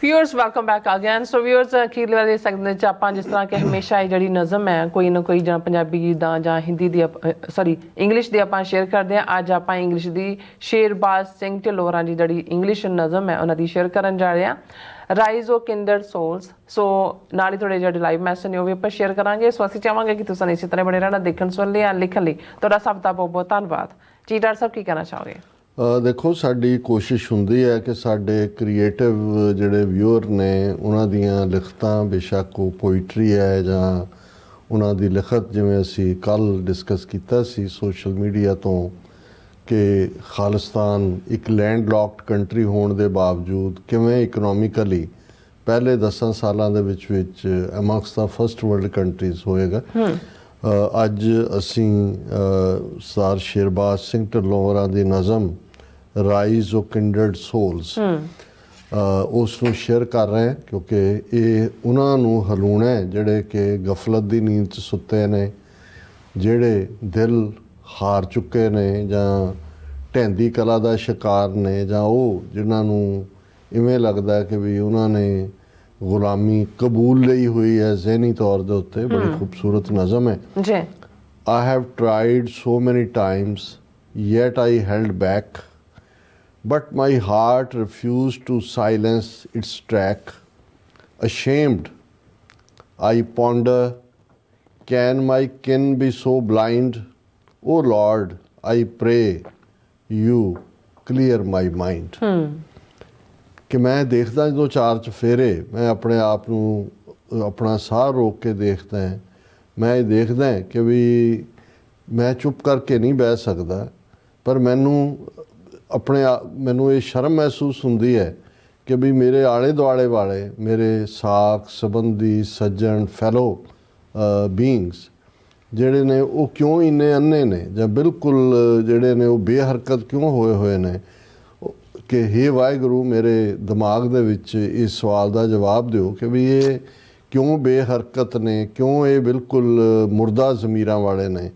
Viewers welcome back again. So viewers ਅਖੀਰਲੇ ਵਾਲੇ segment 'ਚ ਆਪਾਂ ਜਿਸ ਤਰ੍ਹਾਂ ਕਿ ਹਮੇਸ਼ਾ ਇਹ ਜਿਹੜੀ ਨਜ਼ਮ ਹੈ ਕੋਈ ਨਾ ਕੋਈ ਜਾਂ ਪੰਜਾਬੀ ਦਾ ਜਾਂ ਹਿੰਦੀ ਦੀ ਇੰਗਲਿਸ਼ ਦੀ ਆਪਾਂ ਸ਼ੇਅਰ ਕਰਦੇ ਹਾਂ। ਅੱਜ ਆਪਾਂ ਇੰਗਲਿਸ਼ ਦੀ ਸ਼ੇਰਬਾਜ਼ ਸਿੰਘ ਢਿੱਲੋਂ ਦੀ ਜਿਹੜੀ ਇੰਗਲਿਸ਼ ਨਜ਼ਮ ਹੈ ਉਹਨਾਂ ਦੀ ਸ਼ੇਅਰ ਕਰਨ ਜਾ ਰਹੇ ਹਾਂ, ਰਾਈਜ਼ ਓ ਕਿੰਡਰਡ ਸੋਲਸ। ਸੋ ਨਾਲ ਹੀ ਥੋੜ੍ਹੇ ਜਿਹੜੇ ਲਾਈਵ ਮੈਸੇਜ ਨੇ ਉਹ ਵੀ ਆਪਾਂ ਸ਼ੇਅਰ ਕਰਾਂਗੇ। ਸੋ ਅਸੀਂ ਚਾਹਾਂਗੇ ਕਿ ਤੁਸੀਂ ਇਸੇ ਤਰ੍ਹਾਂ ਬਣੇ ਰਹਿਣਾ ਦੇਖਣ ਸੁਣਨ ਲਈ ਜਾਂ ਲਿਖਣ ਲਈ। ਤੁਹਾਡਾ ਸਭ ਦਾ ਬਹੁਤ ਬਹੁਤ ਧੰਨਵਾਦ ਜੀ। ਡਾਕਟਰ ਸਾਹਿਬ ਕੀ ਕਹਿਣਾ ਚਾਹੋਗੇ? ਦੇਖੋ, ਸਾਡੀ ਕੋਸ਼ਿਸ਼ ਹੁੰਦੀ ਹੈ ਕਿ ਸਾਡੇ ਕ੍ਰੀਏਟਿਵ ਜਿਹੜੇ ਵਿਊਅਰ ਨੇ ਉਹਨਾਂ ਦੀਆਂ ਲਿਖਤਾਂ, ਬੇਸ਼ੱਕ ਉਹ ਪੋਇਟਰੀ ਹੈ ਜਾਂ ਉਹਨਾਂ ਦੀ ਲਿਖਤ, ਜਿਵੇਂ ਅਸੀਂ ਕੱਲ੍ਹ ਡਿਸਕਸ ਕੀਤਾ ਸੀ ਸੋਸ਼ਲ ਮੀਡੀਆ ਤੋਂ, ਕਿ ਖਾਲਿਸਤਾਨ ਇੱਕ ਲੈਂਡ ਲੌਕਡ ਕੰਟਰੀ ਹੋਣ ਦੇ ਬਾਵਜੂਦ ਕਿਵੇਂ ਇਕਨੋਮਿਕਲੀ ਪਹਿਲੇ 10 ਸਾਲਾਂ ਦੇ ਵਿੱਚ ਅਮੰਗਸਟ ਦਾ ਫਸਟ ਵਰਲਡ ਕੰਟਰੀਜ਼ ਹੋਏਗਾ। ਅੱਜ ਅਸੀਂ ਸਰਦਾਰ ਸ਼ੇਰਬਾਜ਼ ਸਿੰਘ ਢਿੱਲੋਂ ਹੋਰਾਂ ਦੀ ਨਜ਼ਮ ਰਾਈਜ਼ ਓ ਕਿੰਡਰਡ ਸੋਲਸ ਉਸ ਨੂੰ ਸ਼ੇਅਰ ਕਰ ਰਹੇ ਹਾਂ, ਕਿਉਂਕਿ ਇਹ ਉਹਨਾਂ ਨੂੰ ਹਲੂਣਾ ਹੈ ਜਿਹੜੇ ਕਿ ਗਫਲਤ ਦੀ ਨੀਂਦ 'ਚ ਸੁੱਤੇ ਨੇ, ਜਿਹੜੇ ਦਿਲ ਹਾਰ ਚੁੱਕੇ ਨੇ ਜਾਂ ਢਹਿੰਦੀ ਕਲਾ ਦਾ ਸ਼ਿਕਾਰ ਨੇ, ਜਾਂ ਉਹ ਜਿਨ੍ਹਾਂ ਨੂੰ ਇਵੇਂ ਲੱਗਦਾ ਕਿ ਵੀ ਉਹਨਾਂ ਨੇ ਗੁਲਾਮੀ ਕਬੂਲ ਲਈ ਹੋਈ ਹੈ ਜ਼ਹਿਨੀ ਤੌਰ ਦੇ ਉੱਤੇ। ਬੜੀ ਖੂਬਸੂਰਤ ਨਜ਼ਮ ਹੈ ਜੀ। I have tried so many times, yet I held back, but my heart refused to silence its track. Ashamed, I ponder, can my kin be so blind? O Lord, I pray you clear my mind. ਕਿ ਮੈਂ ਦੇਖਦਾ ਜਦੋਂ ਚਾਰ ਚੁਫੇਰੇ, ਮੈਂ ਆਪਣੇ ਆਪ ਨੂੰ ਆਪਣਾ ਸਾਹ ਰੋਕ ਕੇ ਦੇਖਦਾ ਹਾਂ। ਮੈਂ ਇਹ ਦੇਖਦਾ ਕਿ ਵੀ ਮੈਂ ਚੁੱਪ ਕਰਕੇ ਨਹੀਂ ਬਹਿ ਸਕਦਾ, ਪਰ ਮੈਨੂੰ ਮੈਨੂੰ ਇਹ ਸ਼ਰਮ ਮਹਿਸੂਸ ਹੁੰਦੀ ਹੈ ਕਿ ਵੀ ਮੇਰੇ ਆਲੇ ਦੁਆਲੇ ਵਾਲੇ ਮੇਰੇ ਸਾਕ ਸੰਬੰਧੀ ਸੱਜਣ ਫੈਲੋ ਬੀਇੰਗਸ ਜਿਹੜੇ ਨੇ ਉਹ ਕਿਉਂ ਇੰਨੇ ਅੰਨੇ ਨੇ, ਜਾਂ ਬਿਲਕੁਲ ਜਿਹੜੇ ਨੇ ਉਹ ਬੇਹਰਕਤ ਕਿਉਂ ਹੋਏ ਨੇ। ਕਿ ਹੇ ਵਾਹਿਗੁਰੂ, ਮੇਰੇ ਦਿਮਾਗ ਦੇ ਵਿੱਚ ਇਸ ਸਵਾਲ ਦਾ ਜਵਾਬ ਦਿਓ ਕਿ ਵੀ ਇਹ ਕਿਉਂ ਬੇਹਰਕਤ ਨੇ, ਕਿਉਂ ਇਹ ਬਿਲਕੁਲ ਮੁਰਦਾ ਜ਼ਮੀਰਾਂ ਵਾਲੇ ਨੇ।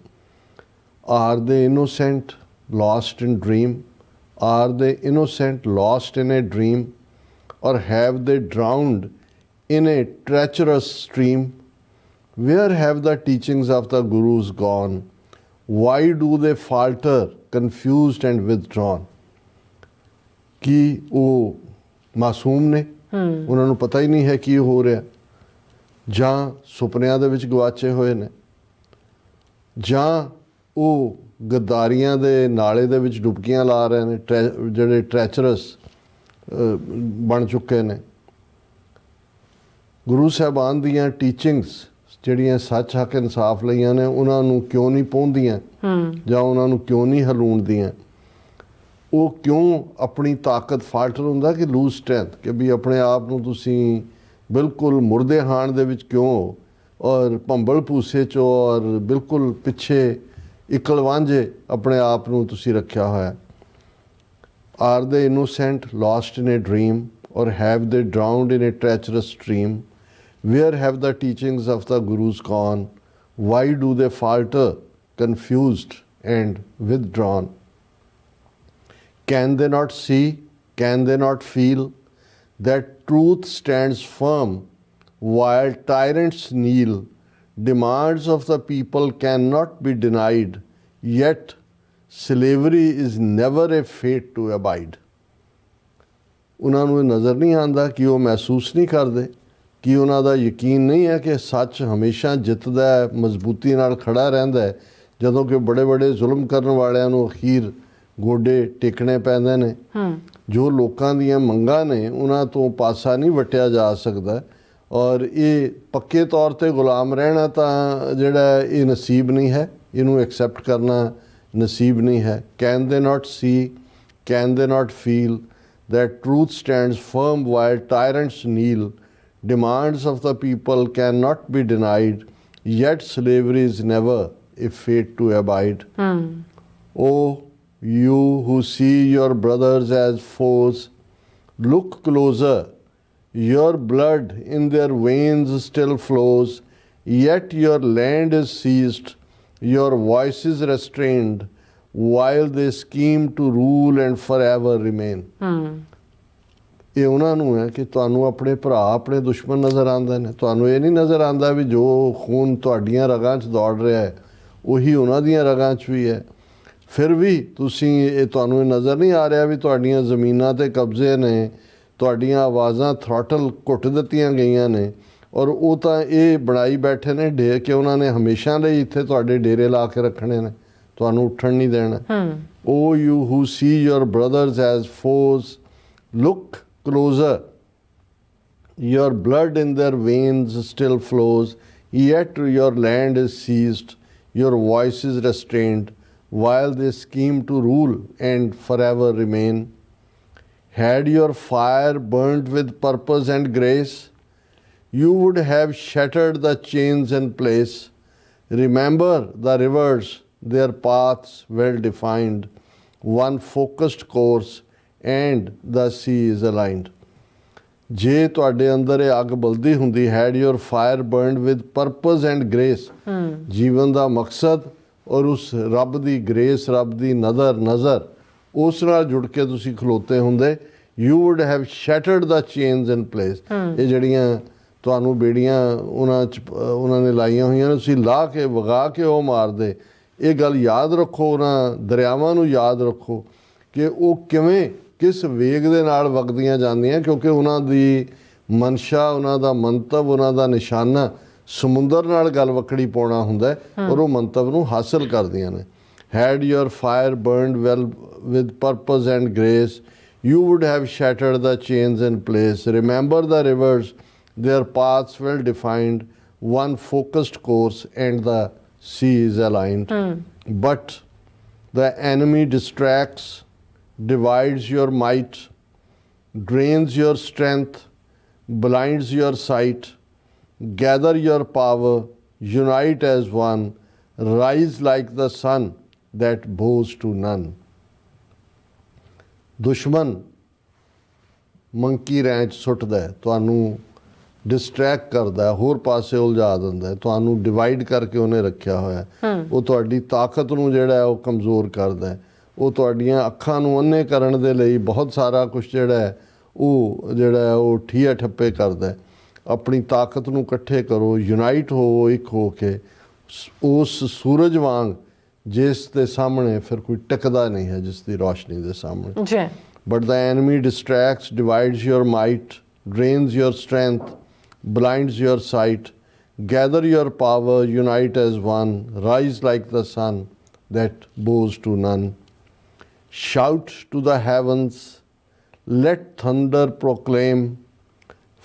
Are they innocent lost in dream, are they innocent lost in a dream, or have they drowned in a treacherous stream, where have the teachings of the gurus gone, why do they falter confused and withdrawn? ਕਿ ਉਹ ਮਾਸੂਮ ਨੇ, ਉਹਨਾਂ ਨੂੰ ਪਤਾ ਹੀ ਨਹੀਂ ਹੈ ਕੀ ਹੋ ਰਿਹਾ, ਜਾਂ ਸੁਪਨਿਆਂ ਦੇ ਵਿੱਚ ਗਵਾਚੇ ਹੋਏ ਨੇ, ਜਾਂ ਉਹ ਗੱਦਾਰੀਆਂ ਦੇ ਨਾਲੇ ਦੇ ਵਿੱਚ ਡੁਬਕੀਆਂ ਲਾ ਰਹੇ ਨੇ, ਜਿਹੜੇ ਟ੍ਰੈਚਰਸ ਬਣ ਚੁੱਕੇ ਨੇ। ਗੁਰੂ ਸਾਹਿਬਾਨ ਦੀਆਂ ਟੀਚਿੰਗਸ ਜਿਹੜੀਆਂ ਸੱਚ ਹੱਕ ਇਨਸਾਫ ਲਈਆਂ ਨੇ, ਉਹਨਾਂ ਨੂੰ ਕਿਉਂ ਨਹੀਂ ਪਹੁੰਚਦੀਆਂ, ਜਾਂ ਉਹਨਾਂ ਨੂੰ ਕਿਉਂ ਨਹੀਂ ਹਲੂਣਦੀਆਂ? ਉਹ ਕਿਉਂ ਆਪਣੀ ਤਾਕਤ ਫਾਲਟਰ ਹੁੰਦਾ ਕਿ ਲੂਜ਼ ਸਟਰੈਂਥ, ਕਿ ਵੀ ਆਪਣੇ ਆਪ ਨੂੰ ਤੁਸੀਂ ਬਿਲਕੁਲ ਮੁਰਦੇ ਹਾਣ ਦੇ ਵਿੱਚ ਕਿਉਂ, ਔਰ ਭੰਬਲ ਭੂਸੇ 'ਚੋਂ ਔਰ ਬਿਲਕੁਲ ਪਿੱਛੇ ਇਕਲ ਵਾਂਝੇ ਆਪਣੇ ਆਪ ਨੂੰ ਤੁਸੀਂ ਰੱਖਿਆ ਹੋਇਆ। Are they innocent lost in a dream, or have they drowned in a treacherous stream, where have the teachings of the gurus gone, why do they falter confused and withdrawn? Can they not see, can they not feel that truth stands firm while tyrants kneel? Demands of the people cannot be denied, yet slavery is never a fate to abide. ਉਹਨਾਂ ਨੂੰ ਨਜ਼ਰ ਨਹੀਂ ਆਉਂਦਾ ਕਿ ਉਹ ਮਹਿਸੂਸ ਨਹੀਂ ਕਰਦੇ, ਕਿ ਉਹਨਾਂ ਦਾ ਯਕੀਨ ਨਹੀਂ ਹੈ ਕਿ ਸੱਚ ਹਮੇਸ਼ਾ ਜਿੱਤਦਾ ਹੈ, ਮਜ਼ਬੂਤੀ ਨਾਲ ਖੜਾ ਰਹਿੰਦਾ ਹੈ, ਜਦੋਂ ਕਿ ਬੜੇ ਬੜੇ ਜ਼ੁਲਮ ਕਰਨ ਵਾਲਿਆਂ ਨੂੰ ਅਖੀਰ ਗੋਡੇ ਟੇਕਣੇ ਪੈਂਦੇ ਨੇ। ਜੋ ਲੋਕਾਂ ਦੀਆਂ ਮੰਗਾਂ ਨੇ ਉਹਨਾਂ ਤੋਂ ਪਾਸਾ ਨਹੀਂ ਵਟਿਆ ਜਾ ਸਕਦਾ, ਔਰ ਇਹ ਪੱਕੇ ਤੌਰ 'ਤੇ ਗੁਲਾਮ ਰਹਿਣਾ ਤਾਂ ਜਿਹੜਾ ਇਹ ਨਸੀਬ ਨਹੀਂ ਹੈ, ਇਹਨੂੰ ਐਕਸੈਪਟ ਕਰਨਾ ਨਸੀਬ ਨਹੀਂ ਹੈ। ਕੈਨ ਦੇ ਨਾਟ ਸੀ, ਕੈਨ ਦੇ ਨਾਟ feel that truth stands firm while tyrants kneel, demands of the people cannot be denied, yet slavery is never a fate to abide. Oh, you who see your brothers as foes, look closer, your blood in their veins still flows, yet your land is seized, your voices restrained, while they scheme to rule and forever remain. ਇਹ ਉਹਨਾਂ ਨੂੰ ਹੈ ਕਿ ਤੁਹਾਨੂੰ ਆਪਣੇ ਭਰਾ ਆਪਣੇ ਦੁਸ਼ਮਣ ਨਜ਼ਰ ਆਉਂਦੇ ਨੇ। ਤੁਹਾਨੂੰ ਇਹ ਨਹੀਂ ਨਜ਼ਰ ਆਉਂਦਾ ਵੀ ਜੋ ਖੂਨ ਤੁਹਾਡੀਆਂ ਰਗਾਂ 'ਚ ਦੌੜ ਰਿਹਾ ਹੈ ਉਹੀ ਉਹਨਾਂ ਦੀਆਂ ਰਗਾਂ 'ਚ ਵੀ ਹੈ। ਫਿਰ ਵੀ ਤੁਹਾਨੂੰ ਇਹ ਨਜ਼ਰ ਨਹੀਂ ਆ ਰਿਹਾ ਵੀ ਤੁਹਾਡੀਆਂ ਜ਼ਮੀਨਾਂ 'ਤੇ ਕਬਜ਼ੇ ਨੇ, ਤੁਹਾਡੀਆਂ ਆਵਾਜ਼ਾਂ ਥ੍ਰੋਟਲ ਘੁੱਟ ਦਿੱਤੀਆਂ ਗਈਆਂ ਨੇ, ਔਰ ਉਹ ਤਾਂ ਇਹ ਬਣਾਈ ਬੈਠੇ ਨੇ ਢੇਰ ਕਿ ਉਹਨਾਂ ਨੇ ਹਮੇਸ਼ਾ ਲਈ ਇੱਥੇ ਤੁਹਾਡੇ ਡੇਰੇ ਲਾ ਕੇ ਰੱਖਣੇ ਨੇ, ਤੁਹਾਨੂੰ ਉੱਠਣ ਨਹੀਂ ਦੇਣਾ। O you who see your brothers as foes, look closer. Your blood in their veins still flows, yet your land is seized, your voice is restrained, while they scheme to rule and forever remain. Had your fire burnt with purpose and grace, you would have shattered the chains in place. Remember the rivers, their paths well defined, one focused course, and the sea is aligned. ਜੇ ਤੁਹਾਡੇ ਅੰਦਰ ਇਹ ਅੱਗ ਬਲਦੀ ਹੁੰਦੀ, had your fire burned with purpose and grace, ਜੀਵਨ ਦਾ ਮਕਸਦ ਔਰ ਉਸ ਰੱਬ ਦੀ ਗ੍ਰੇਸ, ਰੱਬ ਦੀ ਨਜ਼ਰ ਉਸ ਨਾਲ ਜੁੜ ਕੇ ਤੁਸੀਂ ਖਲੋਤੇ ਹੁੰਦੇ, you would have shattered the chains in place. ਇਹ ਜਿਹੜੀਆਂ ਤੁਹਾਨੂੰ ਬੇੜੀਆਂ ਉਹਨਾਂ ਨੇ ਲਾਈਆਂ ਹੋਈਆਂ ਨੇ, ਤੁਸੀਂ ਲਾ ਕੇ ਵਗਾ ਕੇ ਉਹ ਮਾਰਦੇ। ਇਹ ਗੱਲ ਯਾਦ ਰੱਖੋ, ਉਹਨਾਂ ਦਰਿਆਵਾਂ ਨੂੰ ਯਾਦ ਰੱਖੋ ਕਿ ਉਹ ਕਿਸ ਵੇਗ ਦੇ ਨਾਲ ਵਗਦੀਆਂ ਜਾਂਦੀਆਂ, ਕਿਉਂਕਿ ਉਹਨਾਂ ਦੀ ਮਨਸ਼ਾ, ਉਹਨਾਂ ਦਾ ਮੰਤਵ, ਉਹਨਾਂ ਦਾ ਨਿਸ਼ਾਨਾ ਸਮੁੰਦਰ ਨਾਲ ਗੱਲ ਵੱਖੜੀ ਪਾਉਣਾ ਹੁੰਦਾ ਔਰ ਉਹ ਮੰਤਵ ਨੂੰ ਹਾਸਲ ਕਰਦੀਆਂ ਨੇ। Had your fire burned well with purpose and grace, you would have shattered the chains in place. Remember the rivers, their paths well defined, one focused course, and the sea is aligned. But the enemy distracts, divides your might, drains your strength, blinds your sight. Gather your power, unite as one, rise like the sun that bows to none. ਦੁਸ਼ਮਣ monkey wrench ਸੁੱਟਦਾ ਹੈ, ਤੁਹਾਨੂੰ distract ਕਰਦਾ ਹੈ, ਹੋਰ ਪਾਸੇ ਉਲਝਾ ਦਿੰਦਾ ਹੈ, ਤੁਹਾਨੂੰ ਡਿਵਾਈਡ ਕਰਕੇ ਉਹਨੇ ਰੱਖਿਆ ਹੋਇਆ। ਉਹ ਤੁਹਾਡੀ ਤਾਕਤ ਨੂੰ ਜਿਹੜਾ ਹੈ ਉਹ ਕਮਜ਼ੋਰ ਕਰਦਾ ਹੈ, ਉਹ ਤੁਹਾਡੀਆਂ ਅੱਖਾਂ ਨੂੰ ਅੰਨੇ ਕਰਨ ਦੇ ਲਈ ਬਹੁਤ ਸਾਰਾ ਕੁਛ ਜਿਹੜਾ ਹੈ ਉਹ ਠੀਆ ਠੱਪੇ ਕਰਦਾ ਹੈ। ਆਪਣੀ ਤਾਕਤ ਨੂੰ ਇਕੱਠੇ ਕਰੋ, ਯੂਨਾਈਟ ਹੋਵੋ, ਇੱਕ ਹੋ ਕੇ ਉਸ ਸੂਰਜ ਵਾਂਗ ਜਿਸ ਦੇ ਸਾਹਮਣੇ ਫਿਰ ਕੋਈ ਟਿਕਦਾ ਨਹੀਂ ਹੈ, ਜਿਸ ਦੀ ਰੋਸ਼ਨੀ ਦੇ ਸਾਹਮਣੇ। ਜੀ। But the enemy distracts, divides your might, drains your strength, blinds your sight. Gather your power, unite as one, rise like the sun that bows to none. Shout to the heavens, let thunder proclaim,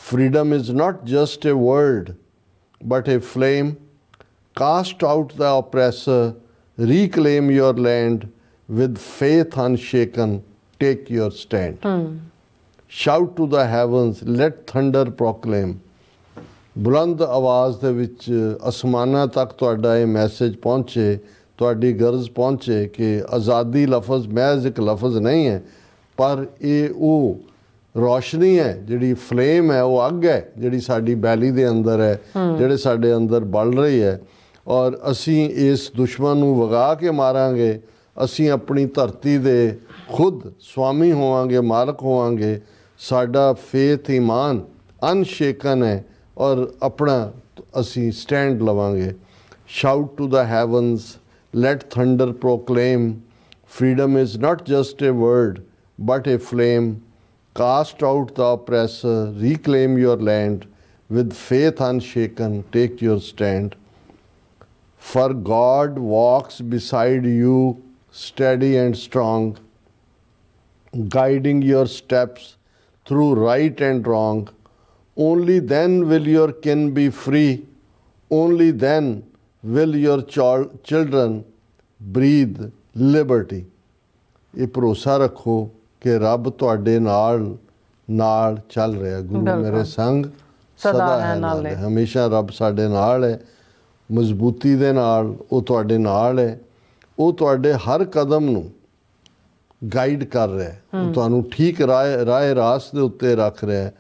freedom is not just a word, but a flame. Cast out the oppressor, reclaim your land, with faith unshaken, take your stand. Shout to the heavens, let thunder proclaim. ਬੁਲੰਦ ਆਵਾਜ਼ ਦੇ ਵਿੱਚ ਅਸਮਾਨਾਂ ਤੱਕ ਤੁਹਾਡਾ ਇਹ message ਪਹੁੰਚੇ, ਤੁਹਾਡੀ ਗਰਜ਼ ਪਹੁੰਚੇ ਕਿ ਆਜ਼ਾਦੀ ਲਫ਼ਜ਼ ਮਹਿਜ਼ ਇੱਕ ਲਫ਼ਜ਼ ਨਹੀਂ ਹੈ, ਪਰ ਇਹ ਉਹ ਰੋਸ਼ਨੀ ਹੈ, ਜਿਹੜੀ ਫਲੇਮ ਹੈ, ਉਹ ਅੱਗ ਹੈ ਜਿਹੜੀ ਸਾਡੀ ਬੈਲੀ ਦੇ ਅੰਦਰ ਹੈ, ਜਿਹੜੇ ਸਾਡੇ ਅੰਦਰ ਬਲ ਰਹੀ ਹੈ। ਔਰ ਅਸੀਂ ਇਸ ਦੁਸ਼ਮਣ ਨੂੰ ਵਗਾ ਕੇ ਮਾਰਾਂਗੇ, ਅਸੀਂ ਆਪਣੀ ਧਰਤੀ ਦੇ ਖੁਦ ਸਵਾਮੀ ਹੋਵਾਂਗੇ, ਮਾਲਕ ਹੋਵਾਂਗੇ। ਸਾਡਾ ਫੇਥ, ਈਮਾਨ ਅਨਸ਼ੇਕਨ ਹੈ ਔਰ ਆਪਣਾ ਅਸੀਂ ਸਟੈਂਡ ਲਵਾਂਗੇ। Shout to the heavens, let thunder proclaim, freedom is not just a word but a flame. Cast out the oppressor, reclaim your land, with faith unshaken, take your stand. For God walks beside you, steady and strong, guiding your steps through right and wrong. Only then will your kin be free, only then will your children breathe liberty. ਇਹ ਭਰੋਸਾ ਰੱਖੋ ਕਿ ਰੱਬ ਤੁਹਾਡੇ ਨਾਲ ਚੱਲ ਰਿਹਾ। ਗੁਰੂ ਮੇਰੇ ਸੰਗ ਸਦਾ ਹੈ ਨਾਲੇ, ਹਮੇਸ਼ਾ ਰੱਬ ਸਾਡੇ ਨਾਲ ਹੈ, ਮਜ਼ਬੂਤੀ ਦੇ ਨਾਲ ਉਹ ਤੁਹਾਡੇ ਨਾਲ ਹੈ। ਉਹ ਤੁਹਾਡੇ ਹਰ ਕਦਮ ਨੂੰ ਗਾਈਡ ਕਰ ਰਿਹਾ ਹੈ, ਉਹ ਤੁਹਾਨੂੰ ਠੀਕ ਰਾਹ ਰਾਸ ਦੇ ਉੱਤੇ ਰੱਖ ਰਿਹਾ ਹੈ।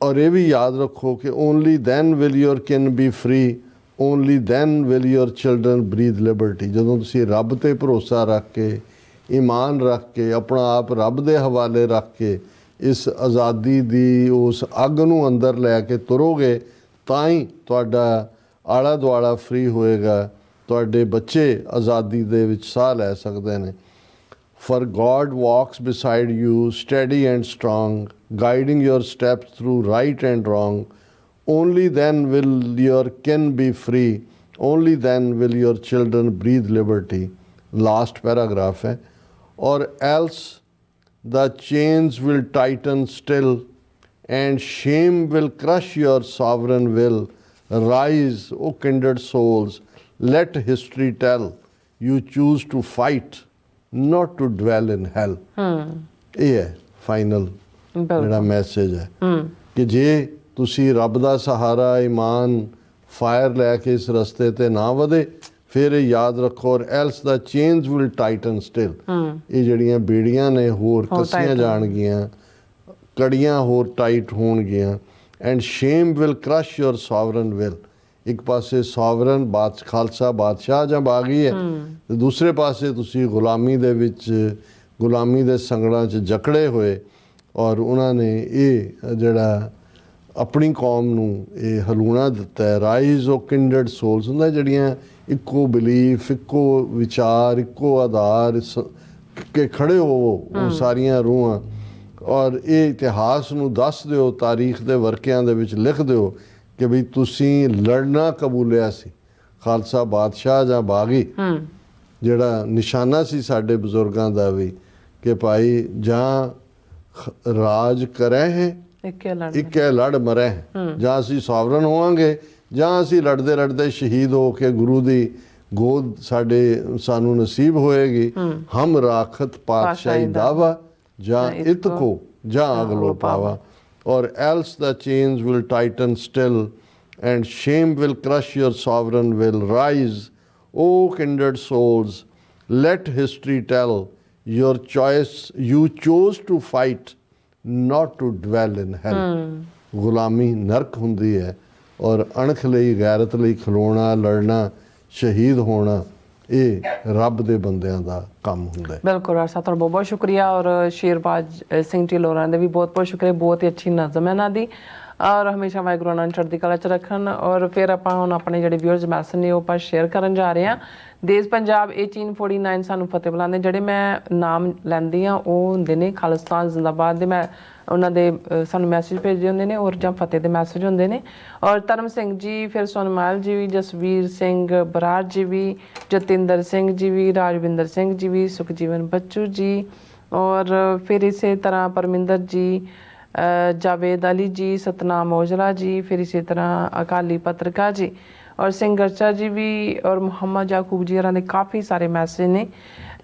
ਔਰ ਇਹ ਵੀ ਯਾਦ ਰੱਖੋ ਕਿ only then will your kin be free, only then will your children breathe liberty. ਜਦੋਂ ਤੁਸੀਂ ਰੱਬ 'ਤੇ ਭਰੋਸਾ ਰੱਖ ਕੇ, ਈਮਾਨ ਰੱਖ ਕੇ, ਆਪਣਾ ਆਪ ਰੱਬ ਦੇ ਹਵਾਲੇ ਰੱਖ ਕੇ ਇਸ ਆਜ਼ਾਦੀ ਦੀ ਉਸ ਅੱਗ ਨੂੰ ਅੰਦਰ ਲੈ ਕੇ ਤੁਰੋਗੇ ਤਾਂ ਹੀ ਤੁਹਾਡਾ ਆਲਾ ਦੁਆਲਾ ਫ੍ਰੀ ਹੋਏਗਾ, ਤੁਹਾਡੇ ਬੱਚੇ ਆਜ਼ਾਦੀ ਦੇ ਵਿੱਚ ਸਾਹ ਲੈ ਸਕਦੇ ਨੇ। For God walks beside you, steady and strong, guiding your steps through right and wrong. Only then will your kin be free. Only then will your children breathe liberty. Last paragraph है. Or else the chains will tighten still, and shame will crush your sovereign will. Rise, O kindred souls, let history tell. You choose to fight, not to dwell in hell. ਇਹ ਹੈ final ਜਿਹੜਾ message ਹੈ ਕਿ ਜੇ ਤੁਸੀਂ ਰੱਬ ਦਾ ਸਹਾਰਾ ਈਮਾਨ fire ਲੈ ਕੇ ਇਸ ਰਸਤੇ ਤੇ ਨਾ ਵਧੇ, ਫਿਰ ਇਹ ਯਾਦ ਰੱਖੋ, ਔਰ else the chains will Titan still. ਇਹ ਜਿਹੜੀਆਂ ਬੇੜੀਆਂ ਨੇ ਹੋਰ ਕੱਸੀਆਂ ਜਾਣਗੀਆਂ, ਕੜੀਆਂ ਹੋਰ ਟਾਈਟ ਹੋਣਗੀਆਂ। And shame will crush your sovereign will. ਇੱਕ ਪਾਸੇ ਸੋਵਰਨ ਖਾਲਸਾ ਬਾਦਸ਼ਾਹ ਜਾਂ ਬਾਗੀ ਹੈ, ਤੇ ਦੂਸਰੇ ਪਾਸੇ ਤੁਸੀਂ ਗੁਲਾਮੀ ਦੇ ਵਿੱਚ, ਗੁਲਾਮੀ ਦੇ ਸੰਗਲਾਂ 'ਚ ਜਕੜੇ ਹੋਏ, ਔਰ ਉਹਨਾਂ ਨੇ ਇਹ ਜਿਹੜਾ ਆਪਣੀ ਕੌਮ ਨੂੰ ਇਹ ਹਲੂਣਾ ਦਿੱਤਾ ਹੈ। ਰਾਈਜ਼ ਔਫ ਕਿੰਡਰਡ ਸੋਲਸ ਹੁੰਦਾ, ਜਿਹੜੀਆਂ ਇੱਕੋ ਬਿਲੀਫ, ਇੱਕੋ ਵਿਚਾਰ, ਇੱਕੋ ਆਧਾਰ ਕੇ ਖੜੇ ਹੋਵੋ, ਉਹ ਸਾਰੀਆਂ ਰੂਹਾਂ। ਔਰ ਇਹ ਇਤਿਹਾਸ ਨੂੰ ਦੱਸ ਦਿਓ, ਤਾਰੀਖ ਦੇ ਵਰਕਿਆਂ ਦੇ ਵਿੱਚ ਲਿਖ ਦਿਓ ਕਿ ਵੀ ਤੁਸੀਂ ਲੜਨਾ ਕਬੂਲਿਆ ਸੀ। ਖਾਲਸਾ ਬਾਦਸ਼ਾਹ ਜਾਂ ਬਾਗੀ ਜਿਹੜਾ ਨਿਸ਼ਾਨਾ ਸੀ ਸਾਡੇ ਬਜ਼ੁਰਗਾਂ ਦਾ ਵੀ, ਕਿ ਭਾਈ ਜਾਂ ਰਾਜ ਕਰੇ ਹੈ ਇੱਕੇ ਲੜ ਮਰੇ, ਜਾਂ ਅਸੀਂ ਸੋਵਰਨ ਹੋਵਾਂਗੇ, ਜਾਂ ਅਸੀਂ ਲੜਦੇ ਲੜਦੇ ਸ਼ਹੀਦ ਹੋ ਕੇ ਗੁਰੂ ਦੀ ਗੋਦ ਸਾਨੂੰ ਨਸੀਬ ਹੋਏਗੀ। ਹਮ ਰਾਖਤ ਪਾਤਸ਼ਾਹੀ ਦਾਵਾ, ਜਾਂ ਇਤਕੋ ਜਾਂ ਅਗਲੋ ਪਾਵਾ। Or else the chains will tighten still, and shame will crush your sovereign will. Rise, O kindred souls, let history tell. Your choice, you chose to fight, not to dwell in hell. ਗੁਲਾਮੀ ਨਰਕ ਹੁੰਦੀ ਹੈ, ਔਰ ਅਣਖ ਲਈ, ਗੈਰਤ ਲਈ ਖਲੋਣਾ, ਲੜਨਾ, ਸ਼ਹੀਦ ਹੋਣਾ, ਇਹ ਰੱਬ ਦੇ ਬੰਦਿਆਂ ਦਾ ਕੰਮ ਹੁੰਦਾ ਹੈ। ਬਿਲਕੁਲ ਰਾਜ ਸਾਹਿਬ, ਤੁਹਾਡਾ ਬਹੁਤ ਬਹੁਤ ਸ਼ੁਕਰੀਆ। ਔਰ ਸ਼ੇਰਬਾਜ ਸਿੰਘ ਢਿੱਲੋਂ ਦੇ ਵੀ ਬਹੁਤ ਬਹੁਤ ਸ਼ੁਕਰੀਆ। ਬਹੁਤ ਹੀ ਅੱਛੀ ਨਜ਼ਮ ਹੈ ਇਹਨਾਂ ਦੀ, ਔਰ ਹਮੇਸ਼ਾ ਵਾਹਿਗੁਰੂ ਉਹਨਾਂ ਨੂੰ ਚੜ੍ਹਦੀ ਕਲਾ 'ਚ ਰੱਖਣ। ਔਰ ਫਿਰ ਆਪਾਂ ਹੁਣ ਆਪਣੇ ਜਿਹੜੇ ਵਿਊਅਰਸ ਮੈਸੇਜ ਨੇ ਉਹ ਆਪਾਂ ਸ਼ੇਅਰ ਕਰਨ ਜਾ ਰਹੇ ਹਾਂ। ਦੇਸ਼ ਪੰਜਾਬ 1849 ਸਾਨੂੰ ਫਤਿਹ ਬੁਲਾਉਂਦੇ। ਜਿਹੜੇ ਮੈਂ ਨਾਮ ਲੈਂਦੀ ਹਾਂ ਉਹ ਹੁੰਦੇ ਨੇ ਖਾਲਿਸਤਾਨ ਜ਼ਿੰਦਾਬਾਦ ਦੇ, ਮੈਂ ਉਹਨਾਂ ਦੇ ਸਾਨੂੰ ਮੈਸੇਜ ਭੇਜਦੇ ਹੁੰਦੇ ਨੇ, ਔਰ ਜਾਂ ਫਤਿਹ ਦੇ ਮੈਸੇਜ ਹੁੰਦੇ ਨੇ। ਔਰ ਧਰਮ ਸਿੰਘ ਜੀ, ਫਿਰ ਸੋਨਮਾਲ ਜੀ ਵੀ, ਜਸਵੀਰ ਸਿੰਘ ਬਰਾੜ ਜੀ ਵੀ, ਜਤਿੰਦਰ ਸਿੰਘ ਜੀ ਵੀ, ਰਾਜਵਿੰਦਰ ਸਿੰਘ ਜੀ ਵੀ, ਸੁਖਜੀਵਨ ਬੱਚੂ ਜੀ, ਔਰ ਫਿਰ ਇਸੇ ਤਰ੍ਹਾਂ ਪਰਮਿੰਦਰ ਜੀ, ਜਾਵੇਦ ਅਲੀ ਜੀ, ਸਤਨਾਮ ਔਜਲਾ ਜੀ, ਫਿਰ ਇਸੇ ਤਰ੍ਹਾਂ ਅਕਾਲੀ ਪੱਤਰਕਾਰ ਜੀ, ਔਰ ਸਿੰਘ ਗਰਚਾ ਜੀ ਵੀ, ਔਰ ਮੁਹੰਮਦ ਯਾਕੂਬ ਜੀ ਹੋਰਾਂ ਦੇ ਕਾਫੀ ਸਾਰੇ ਮੈਸੇਜ ਨੇ।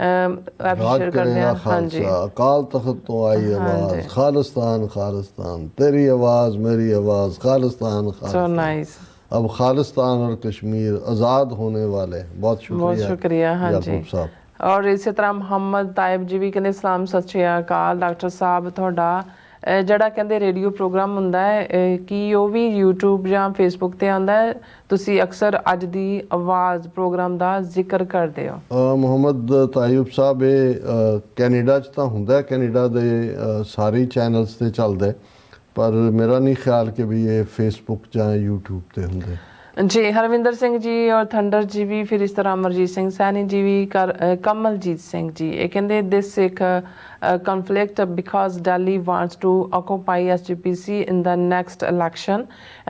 ਐਪਰੀਸ਼ੀਏਟ ਕਰਦੇ ਹਾਂ। ਹਾਂਜੀ, ਅਕਾਲ ਤਖਤ ਤੋਂ ਆਈ ਆਵਾਜ਼, ਖਾਲਿਸਤਾਨ ਖਾਲਿਸਤਾਨ, तेरी आवाज़ मेरी आवाज़, खालिस्तान सो नाइस। अब खालिस्तान और कश्मीर आज़ाद होने वाले। बहुत शुक्रिया। हाँ जी साहब। और इसी तरह मोहम्मद तायब जी भी कहते सलाम सत श्री अकाल। डॉक्टर साहब ਤੁਹਾਡਾ ਜਿਹੜਾ ਕਹਿੰਦੇ ਰੇਡੀਓ ਪ੍ਰੋਗਰਾਮ ਹੁੰਦਾ ਹੈ ਕਿ ਉਹ ਵੀ YouTube ਜਾਂ Facebook ਤੇ ਆਉਂਦਾ ਹੈ, ਤੁਸੀਂ ਅਕਸਰ ਅੱਜ ਦੀ ਆਵਾਜ਼ ਪ੍ਰੋਗਰਾਮ ਦਾ ਜ਼ਿਕਰ ਕਰਦੇ ਹੋ। ਮੁਹੰਮਦ ਤਾਇਬ ਸਾਹਿਬ ਇਹ ਕੈਨੇਡਾ 'ਚ ਤਾਂ ਹੁੰਦਾ, ਕੈਨੇਡਾ ਦੇ ਸਾਰੇ ਚੈਨਲਸ ਤੇ ਚੱਲਦਾ, ਪਰ ਮੇਰਾ ਨਹੀਂ ਖਿਆਲ ਕਿ ਵੀ ਇਹ Facebook ਜਾਂ YouTube ਤੇ ਹੁੰਦੇ। जी, हरविंदर सिंह जी और थंडर जी भी, फिर इस तरह अमरजीत सिंह सैनी जी भी, कमलजीत सिंह जी ये कहते दिस एक conflict because Delhi wants to occupy SGPC in the next election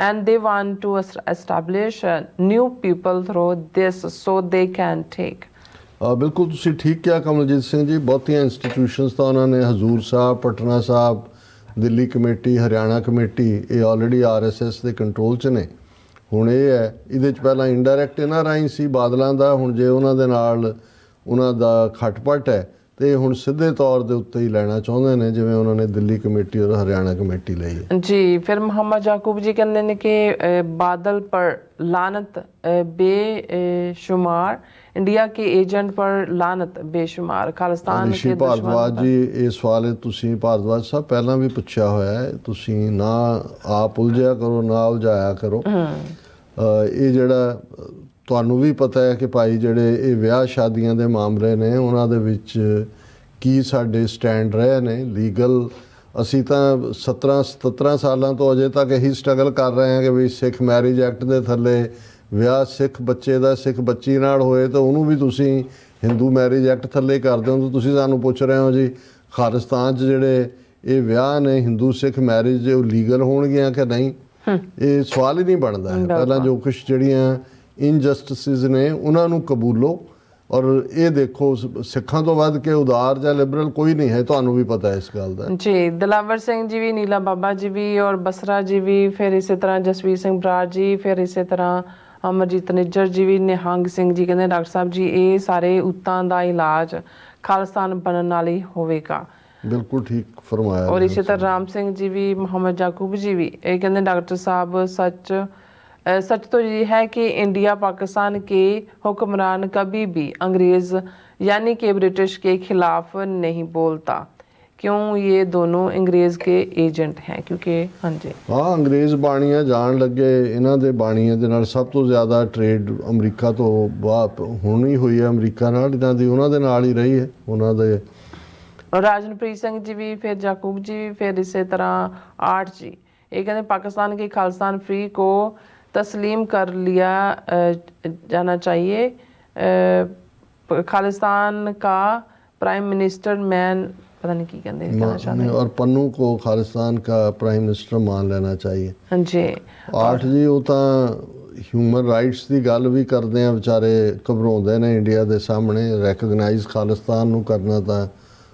and they want to establish new people through this so they can take। ਬਿਲਕੁਲ ਤੁਸੀਂ ਠੀਕ ਕਿਹਾ ਕਮਲਜੀਤ ਸਿੰਘ ਜੀ। ਬਹੁਤੀਆਂ ਇੰਸਟੀਟਿਊਸ਼ਨਸ ਤਾਂ ਉਹਨਾਂ ਨੇ, ਹਜ਼ੂਰ ਸਾਹਿਬ, ਪਟਨਾ ਸਾਹਿਬ, ਦਿੱਲੀ ਕਮੇਟੀ, ਹਰਿਆਣਾ ਕਮੇਟੀ, ਇਹ ਆਲਰੇਡੀ RSS ਦੇ ਕੰਟਰੋਲ 'ਚ ਨੇ। ਹੁਣ ਇਹ ਹੈ, ਇਹਦੇ 'ਚ ਪਹਿਲਾਂ ਇੰਡਾਇਰੈਕਟ ਇਹਨਾਂ ਰਾਹੀਂ ਸੀ ਬਾਦਲਾਂ ਦਾ, ਹੁਣ ਜੇ ਉਹਨਾਂ ਦੇ ਨਾਲ ਉਹਨਾਂ ਦਾ ਖਟਪਟ ਹੈ ਤੇ ਹੁਣ ਸਿੱਧੇ ਤੌਰ ਦੇ ਉੱਤੇ ਹੀ ਲੈਣਾ ਚਾਹੁੰਦੇ ਨੇ, ਜਿਵੇਂ ਉਹਨਾਂ ਨੇ ਦਿੱਲੀ ਕਮੇਟੀ ਔਰ ਹਰਿਆਣਾ ਕਮੇਟੀ ਲਈ ਹੈ ਜੀ। ਫਿਰ ਮੁਹੰਮਦ ਯਾਕੂਬ ਜੀ ਕਹਿੰਦੇ ਨੇ ਕਿ ਬਾਦਲ ਪਰ ਲਾਨਤ बेशुमार, इंडिया के एजेंट पर लानत बेशुमार, खालिस्तान के ਭਾਰਦਵਾਜ ਜੀ ਇਹ ਸਵਾਲ ਤੁਸੀਂ ਭਾਰਦਵਾਜ ਸਾਹਿਬ ਪਹਿਲਾਂ ਵੀ ਪੁੱਛਿਆ ਹੋਇਆ ਹੈ, ਤੁਸੀਂ ਨਾ ਆਪ ਉਲਝਿਆ ਕਰੋ ਨਾ ਉਲਝਾਇਆ ਕਰੋ। ਇਹ ਜਿਹੜਾ ਤੁਹਾਨੂੰ ਵੀ ਪਤਾ ਹੈ ਕਿ ਭਾਈ ਜਿਹੜੇ ਇਹ ਵਿਆਹ ਸ਼ਾਦੀਆਂ ਦੇ ਮਾਮਲੇ ਨੇ ਉਹਨਾਂ ਦੇ ਵਿੱਚ ਕੀ ਸਾਡੇ ਸਟੈਂਡ ਰਹੇ ਨੇ ਲੀਗਲ ਅਸੀਂ ਤਾਂ 17 ਸਾਲਾਂ ਤੋਂ ਅਜੇ ਤੱਕ ਇਹੀ ਸਟਰਗਲ ਕਰ ਰਹੇ ਹਾਂ ਕਿ ਵੀ ਸਿੱਖ ਮੈਰਿਜ ਐਕਟ ਦੇ ਥੱਲੇ ਵਿਆਹ ਸਿੱਖ ਬੱਚੇ ਦਾ ਸਿੱਖ ਬੱਚੀ ਨਾਲ ਹੋਏ ਤਾਂ ਉਹਨੂੰ ਵੀ ਤੁਸੀਂ ਹਿੰਦੂ ਮੈਰਿਜ ਐਕਟ ਥੱਲੇ ਕਰਦੇ ਹੋ। ਤਾਂ ਤੁਸੀਂ ਸਾਨੂੰ ਪੁੱਛ ਰਹੇ ਹੋ ਜੀ ਖਾਲਿਸਤਾਨ 'ਚ ਜਿਹੜੇ ਇਹ ਵਿਆਹ ਨੇ ਹਿੰਦੂ ਸਿੱਖ ਮੈਰਿਜ ਉਹ ਲੀਗਲ ਹੋਣਗੀਆਂ ਕਿ ਨਹੀਂ, ਇਹ ਸਵਾਲ ਹੀ ਨਹੀਂ ਬਣਦਾ ਹੈ। ਪਹਿਲਾਂ ਜੋ ਕੁਛ ਜਿਹੜੀਆਂ ਇਨਜਸਟਿਸਿਸ ਨੇ ਉਹਨਾਂ ਨੂੰ ਕਬੂਲੋ ਔਰ ਇਹ ਦੇਖੋ ਸਿੱਖਾਂ ਤੋਂ ਵੱਧ ਕੇ ਉਦਾਰ ਜਾਂ ਲਿਬਰਲ ਕੋਈ ਨਹੀਂ ਹੈ, ਤੁਹਾਨੂੰ ਵੀ ਪਤਾ ਹੈ ਇਸ ਗੱਲ ਦਾ। ਜੀ ਦਿਲਾਵਰ ਸਿੰਘ ਜੀ ਵੀ, ਨੀਲਾ ਬਾਬਾ ਜੀ ਵੀ ਔਰ ਬਸਰਾ ਜੀ ਵੀ, ਫਿਰ ਇਸੇ ਤਰ੍ਹਾਂ ਜਸਵੀਰ ਸਿੰਘ ਬਰਾੜ ਜੀ, ਫਿਰ ਇਸੇ ਤਰ੍ਹਾਂ ਅਮਰਜੀਤ ਨਿੱਜਰ ਜੀ ਵੀ, ਨਿਹੰਗ ਸਿੰਘ ਜੀ ਕਹਿੰਦੇ ਡਾਕਟਰ ਸਾਹਿਬ ਜੀ ਇਹ ਸਾਰੇ ਉਤਾਂ ਦਾ ਇਲਾਜ ਖਾਲਿਸਤਾਨ ਬਣਨ ਨਾਲ ਹੀ ਹੋਵੇਗਾ। ਬਿਲਕੁਲ ਠੀਕ ਫਰਮਾਇਆ। और इसी तरह राम सिंह जी भी, मोहम्मद याकूब जी भी ये कहते डॉक्टर साहब सच तो ये है कि इंडिया पाकिस्तान के हुक्मरान कभी भी अंग्रेज़ यानी कि ब्रिटिश के खिलाफ नहीं बोलता, क्यों ये दोनों अंग्रेज़ के एजेंट हैं, क्योंकि हाँ जी हाँ अंग्रेज़ ਬਾਣੀਆਂ ਜਾਣ ਲੱਗੇ। ਇਹਨਾਂ ਦੇ ਬਾਣੀਆਂ ਦੇ ਨਾਲ ਸਭ ਤੋਂ ਜ਼ਿਆਦਾ ਟ੍ਰੇਡ ਅਮਰੀਕਾ ਤੋਂ ਬਾਅਦ ਹੁਣ ਹੀ ਹੋਈ ਹੈ, ਅਮਰੀਕਾ ਨਾਲ ਇਹਨਾਂ ਦੀ ਉਹਨਾਂ ਦੇ ਨਾਲ ਹੀ ਰਹੀ ਹੈ ਉਹਨਾਂ ਦੇ। और राजनप्रीत सिंह जी भी, फिर याकूब जी, फिर इसी तरह आर्ट जी ये कहते पाकिस्तान के खालिस्तान फ्री को तस्लीम कर लिया जाना चाहिए। खालिस्तान का प्राइम मिनिस्टर मैन पता नहीं की कहते और पन्नू को खालिस्तान का प्राइम मिनिस्टर मान लेना चाहिए। हाँ जी आर्ट जी वो तो ਹਿਊਮਨ ਰਾਈਟਸ ਦੀ ਗੱਲ ਵੀ ਕਰਦੇ ਆ, ਵਿਚਾਰੇ ਘਬਰਾਉਂਦੇ ਨੇ ਇੰਡੀਆ ਦੇ ਸਾਹਮਣੇ। ਰੈਕਗਨਾਈਜ਼ ਖਾਲਿਸਤਾਨ ਨੂੰ ਕਰਨਾ ਤਾਂ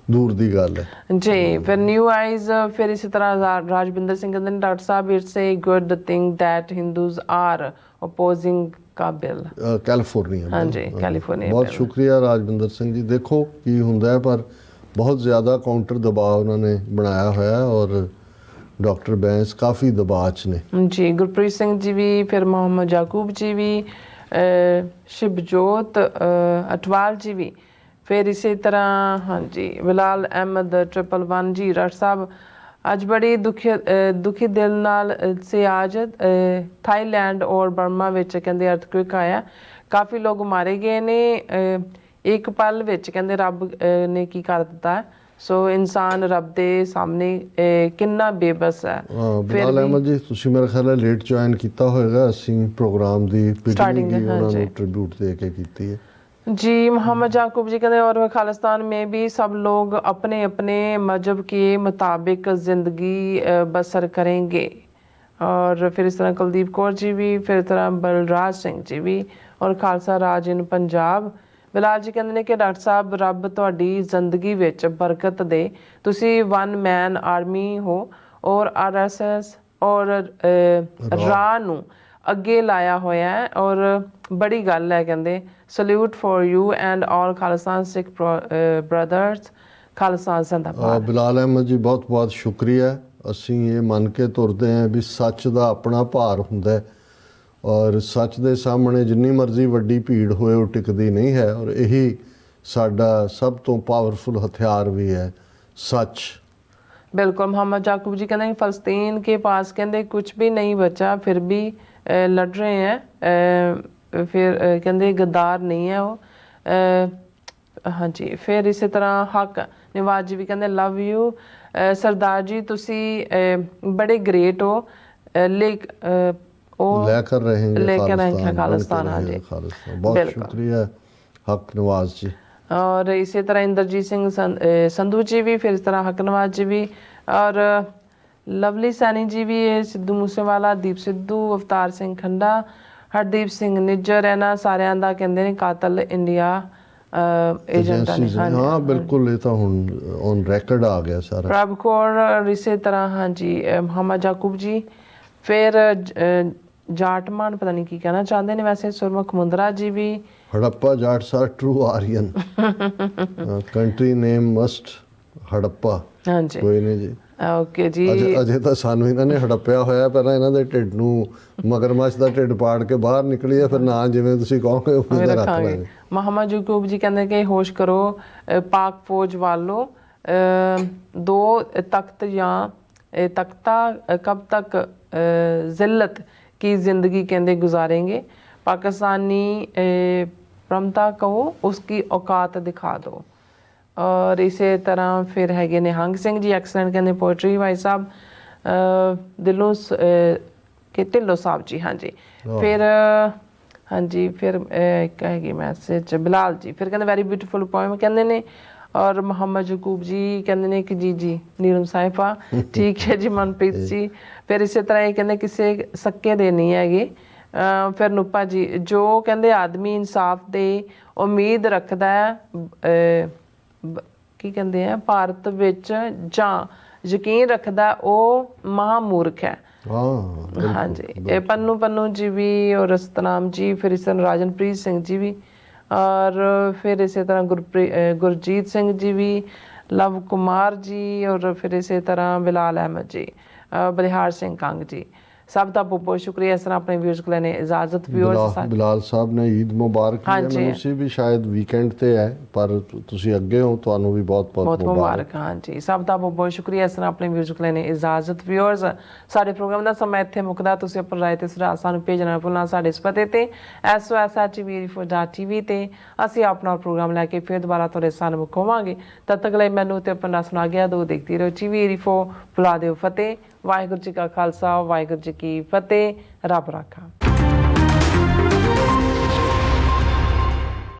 दूर दी गल है जी। फिर न्यू आइज, फिर इसी तरह राजविंदर सिंह कहते हैं डॉक्टर साहब it's a good thing that Hindus are opposing का बिल कैलिफोर्निया। हाँ जी कैलिफोर्निया। बहुत शुक्रिया राजविंदर सिंह जी। देखो की हुंदा है पर बहुत ज़्यादा काउंटर दबाव उन्होंने बनाया हुआ है और डॉक्टर बैंस काफ़ी दबाव च ने जी। गुरप्रीत सिंह जी भी, फिर मोहम्मद याकूब जी भी, शिवजोत अटवाल जी भी, फिर इसी तरह हाँ जी बिलाल अहमद 111 जी डॉक्टर साहब अज बड़ी दुखी दिल नाल से आज थाईलैंड और बर्मा विच कहंदे अर्थक्वेक आया, काफ़ी लोग मारे गए ने एक पल विच कहंदे रब ने की कर दिता है। सो इंसान रब दे सामने किन्ना बेबस है। बिलाल अहमद जी तुसी मेरा ख्याल है लेट ज्वाइन कीता होएगा, ਅਸੀਂ प्रोग्राम ਦੀ स्टार्टिंग ਦੀ ਉਹਨਾਂ ਨੂੰ ट्रिब्यूट ਦੇ ਕੇ ਕੀਤੀ ਹੈ जी। मोहम्मद याकूब जी कहते और खालिस्तान में भी सब लोग अपने अपने मजहब के मुताबिक ज़िंदगी बसर करेंगे। और फिर इस तरह कुलदीप कौर जी भी, फिर इस तरह बलराज सिंह जी भी और खालसा राज इन पंजाब। बिलाल जी कहते हैं कि डॉक्टर साहब रब तुहाडी जिंदगी विच बरकत दे, तुसी वन मैन आर्मी हो और RSS और राह नूं ਅੱਗੇ ਲਾਇਆ ਹੋਇਆ ਹੈ ਔਰ ਬੜੀ ਗੱਲ ਹੈ। ਕਹਿੰਦੇ salute for you and all Khalistan Sikh brothers, Khalistan ਜ਼ਿੰਦਾਬਾਦ। ਬਿਲਾਲ ਅਹਿਮਦ ਜੀ ਬਹੁਤ ਬਹੁਤ ਸ਼ੁਕਰੀਆ। ਅਸੀਂ ਇਹ ਮੰਨ ਕੇ ਤੁਰਦੇ ਹਾਂ ਵੀ ਸੱਚ ਦਾ ਆਪਣਾ ਭਾਰ ਹੁੰਦਾ ਹੈ ਔਰ ਸੱਚ ਦੇ ਸਾਹਮਣੇ ਜਿੰਨੀ ਮਰਜ਼ੀ ਵੱਡੀ ਭੀੜ ਹੋਏ ਉਹ ਟਿਕਦੀ ਨਹੀਂ ਹੈ ਔਰ ਇਹੀ ਸਾਡਾ ਸਭ ਤੋਂ ਪਾਵਰਫੁਲ ਹਥਿਆਰ ਵੀ ਹੈ, ਸੱਚ। बिल्कुल। मोहम्मद याकूब जी कहते हैं फ़लस्तीन के पास कहते कुछ भी नहीं बचा, फिर भी लड़ रहे हैं। फिर कहते गद्दार नहीं है वो। हाँ जी। फिर इसी तरह हक नवाज जी भी कहते लव यू सरदार जी, तुसी बड़े ग्रेट हो, लेकर रहेंगे खालिस्तान। हाँ जी बहुत शुक्रिया हक नवाज जी। और इसी तरह इंद्रजीत सिंह संधू जी भी, फिर इस तरह हक नवाज जी भी और लवली सैनी जी भी है, सिद्धू मूसेवाला, दीप सिद्धू, अवतार सिंह खंडा, हरदीप सिंह निज्जर, इन्हां सारियां दा कहंदे ने कातल इंडिया एजेंट ने। हाँ बिल्कुल ये तो हुण ऑन रिकॉर्ड आ गया सारा। प्रभ कौर और इसी तरह हाँ जी मोहम्मद याकूब जी, फिर जाटमान पता नहीं की कहना चाहते हैं वैसे, सुरमुख मुंद्रा जी भी, Harappa Jats are true Aryan, country name must Harappa. हाँ जी कोई नहीं जी ओके जी। ਅਜੇ ਤਾਂ ਸਾਨੂੰ ਇਹਨਾਂ ਨੇ ਹੜੱਪਿਆ ਹੋਇਆ, ਪਹਿਲਾਂ ਇਹਨਾਂ ਦੇ ਢਿੱਡ ਨੂੰ ਮਗਰਮੱਛ ਦਾ ਢਿੱਡ ਪਾੜ ਕੇ ਬਾਹਰ ਨਿਕਲੀ ਹੈ, ਫਿਰ ਨਾ ਜਿਵੇਂ ਤੁਸੀਂ ਕਹੋਗੇ ਉਵੇਂ ਦਾ ਰੱਖ ਲਾਂਗੇ। मोहम्मद याकूब जी कहते कि होश करो पाक फौज वालों, दो तख्त या तख्ता कब तक जिल्लत की ज़िंदगी कहते गुजारेंगे, पाकिस्तानी प्रमता को उसकी औकात दिखा दो। ਔਰ ਇਸੇ ਤਰ੍ਹਾਂ ਫਿਰ ਹੈਗੇ ਨੇ ਹੰਗ ਸਿੰਘ ਜੀ ਐਕਸਲੈਂਟ ਕਹਿੰਦੇ ਪੋਇਟਰੀ ਭਾਈ ਸਾਹਿਬ ਦਿਲੋਂ ਕਿ ਢਿੱਲੋਂ ਸਾਹਿਬ ਜੀ ਹਾਂਜੀ ਫਿਰ ਹਾਂਜੀ ਫਿਰ ਇੱਕ ਹੈਗੀ ਮੈਸੇਜ ਬਿਲਾਲ ਜੀ ਫਿਰ ਕਹਿੰਦੇ ਵੈਰੀ ਬਿਊਟੀਫੁਲ ਪੋਇਮ ਕਹਿੰਦੇ ਨੇ ਔਰ ਮੁਹੰਮਦ ਯਕੂਬ ਜੀ ਕਹਿੰਦੇ ਨੇ ਕਿ ਜੀ ਨੀਲਮ ਸਾਹਿਬਾ ਠੀਕ ਹੈ ਜੀ ਮਨਪ੍ਰੀਤ ਜੀ ਫਿਰ ਇਸੇ ਤਰ੍ਹਾਂ ਇਹ ਕਹਿੰਦੇ ਕਿਸੇ ਸੱਕੇ ਦੇ ਨਹੀਂ ਹੈਗੇ ਫਿਰ ਨੂਪਾ ਜੀ ਜੋ ਕਹਿੰਦੇ ਆਦਮੀ ਇਨਸਾਫ ਦੇ ਉਮੀਦ ਰੱਖਦਾ ਹੈ ਕੀ ਕਹਿੰਦੇ ਆ ਭਾਰਤ ਵਿੱਚ ਜਾਂ ਯਕੀਨ ਰੱਖਦਾ ਉਹ ਮਹਾਮੂਰਖ ਹੈ ਹਾਂਜੀ ਇਹ ਪੰਨੂ ਜੀ ਵੀ ਔਰ ਰਸਤਨਾਮ ਜੀ ਫਿਰ ਇਸ ਤਰ੍ਹਾਂ ਰਾਜਨਪ੍ਰੀਤ ਸਿੰਘ ਜੀ ਵੀ ਔਰ ਫਿਰ ਇਸੇ ਤਰ੍ਹਾਂ ਗੁਰਜੀਤ ਸਿੰਘ ਜੀ ਵੀ ਲਵ ਕੁਮਾਰ ਜੀ ਔਰ ਫਿਰ ਇਸੇ ਤਰ੍ਹਾਂ ਬਿਲਾਲ ਅਹਿਮਦ ਜੀ ਬਲਿਹਾਰ ਸਿੰਘ ਕੰਗ ਜੀ ਸਭ ਦਾ ਬਹੁਤ ਬਹੁਤ ਸ਼ੁਕਰੀਆ ਇਸ ਤਰ੍ਹਾਂ ਆਪਣੇ ਵਿਊਅਰਸ ਕੋਲ ਲੈਣੇ ਇਜਾਜ਼ਤ ਵਿਊਅਰਸ ਬਿਲਾਲ ਸਾਹਿਬ ਨੇ ਈਦ ਮੁਬਾਰਕ ਮੈਨੂੰ ਸੀ ਵੀ ਸ਼ਾਇਦ ਵੀਕਐਂਡ ਤੇ ਹੈ ਪਰ ਤੁਸੀਂ ਅੱਗੇ ਹੋ ਤੁਹਾਨੂੰ ਵੀ ਬਹੁਤ ਬਹੁਤ ਮੁਬਾਰਕ ਹਾਂਜੀ ਸਭ ਦਾ ਬਹੁਤ ਬਹੁਤ ਸ਼ੁਕਰੀਆ ਇਸ ਤਰ੍ਹਾਂ ਆਪਣੇ ਵਿਊਅਰਸ ਕੋਲ ਲੈਣੇ ਇਜਾਜ਼ਤ ਵਿਊਅਰਸ ਸਾਡੇ ਪ੍ਰੋਗਰਾਮ ਦਾ ਸਮਾਂ ਇੱਥੇ ਮੁੱਕਦਾ ਤੁਸੀਂ ਆਪਣੀ ਰਾਏ ਤੇ ਸੁਝਾਅ ਸਾਨੂੰ ਭੇਜਣਾ ਭੁੱਲਣਾ ਸਾਡੇ ਇਸ ਪਤੇ ਤੇ sos@tvrefor.tv ਤੇ ਅਸੀਂ ਆਪਣਾ ਪ੍ਰੋਗਰਾਮ ਲੈ ਕੇ ਫਿਰ ਦੁਬਾਰਾ ਤੁਹਾਡੇ ਸਾਹਮਣੇ ਮੁਕਾਵਾਂਗੇ ਤਦ ਤੱਕ ਲਈ ਮੈਨੂੰ ਤੇ ਆਪਣਾ ਸੁਣਾ ਗਿਆ ਦੋ ਦੇਖਦੀ ਰਹੋ TV ਬੁਲਾ ਦਿਓ ਫਤਿਹ ਵਾਹਿਗੁਰੂ ਜੀ ਕਾ ਖਾਲਸਾ ਵਾਹਿਗੁਰੂ ਜੀ ਕੀ ਫਤਿਹ ਰੱਬ ਰਾਖਾ